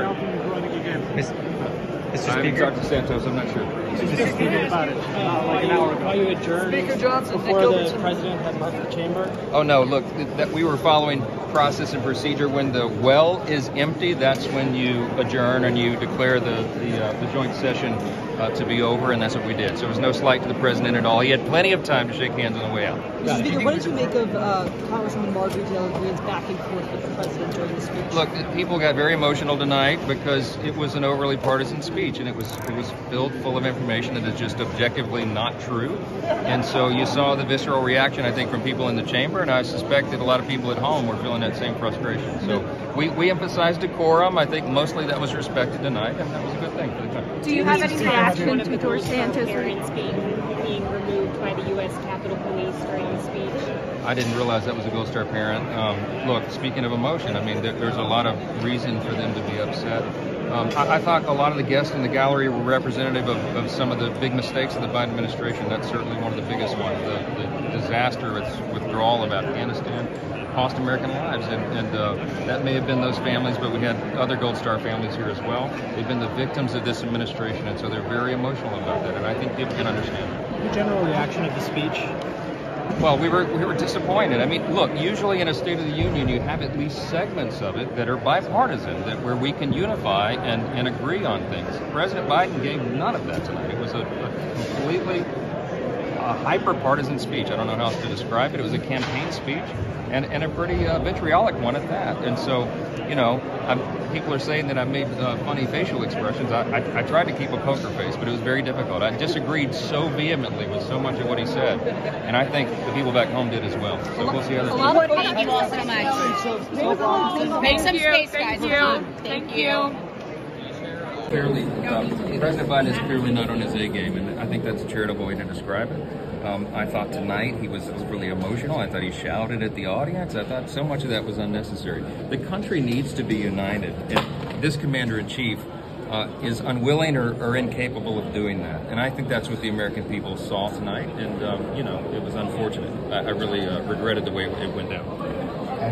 Speaker. Mr. Speaker. Dr. Santos, I'm not sure. Just speaking about it like an hour ago. While you adjourned Speaker Johnson, before the president had left the chamber? Oh no, look, that we were following process and procedure. When the well is empty, that's when you adjourn and you declare the joint session to be over, and that's what we did. So it was no slight to the president at all. He had plenty of time to shake hands on the way out. Mr. Speaker, what did you make of Congresswoman Marjorie Taylor Greene's back and forth with the president during the speech? Look, people got very emotional tonight because it was an overly partisan speech, and it was filled full of information that is just objectively not true. And so you saw the visceral reaction, I think, from people in the chamber, and I suspect that a lot of people at home were feeling that same frustration. So we emphasized decorum. I think mostly that was respected tonight, and that was a good thing for the country. Do you have any reaction to George Santos being removed by the U.S. Capitol Police during the speech? I didn't realize that was a Gold Star parent. Look, speaking of emotion, I mean, there's a lot of reason for them to be upset. I thought a lot of the guests in the gallery were representative of some of the big mistakes of the Biden administration. That's certainly one of the biggest ones. The disaster with withdrawal of Afghanistan cost American lives, and that may have been those families, but we had other Gold Star families here as well. They've been the victims of this administration, and so they're very emotional about that, and I think people can understand that. The general reaction of the speech? Well, we were disappointed. I mean, look, usually in a State of the Union, you have at least segments of it that are bipartisan, that where we can unify and agree on things. President Biden gave none of that tonight. It was a completely hyper-partisan speech. I don't know how else to describe it. It was a campaign speech, and a pretty vitriolic one at that. And so, you know, people are saying that I made funny facial expressions. I tried to keep a poker face, but it was very difficult. I disagreed so vehemently with so much of what he said, and I think the people back home did as well. So we'll see how that goes. Thank you all so much. Make some space, guys. Thank you. Clearly, President Biden is clearly not on his A game, and I think that's a charitable way to describe it. I thought tonight he was really emotional. I thought he shouted at the audience. I thought so much of that was unnecessary. The country needs to be united, and this commander-in-chief is unwilling or incapable of doing that. And I think that's what the American people saw tonight, and you know, it was unfortunate. I really regretted the way it went down.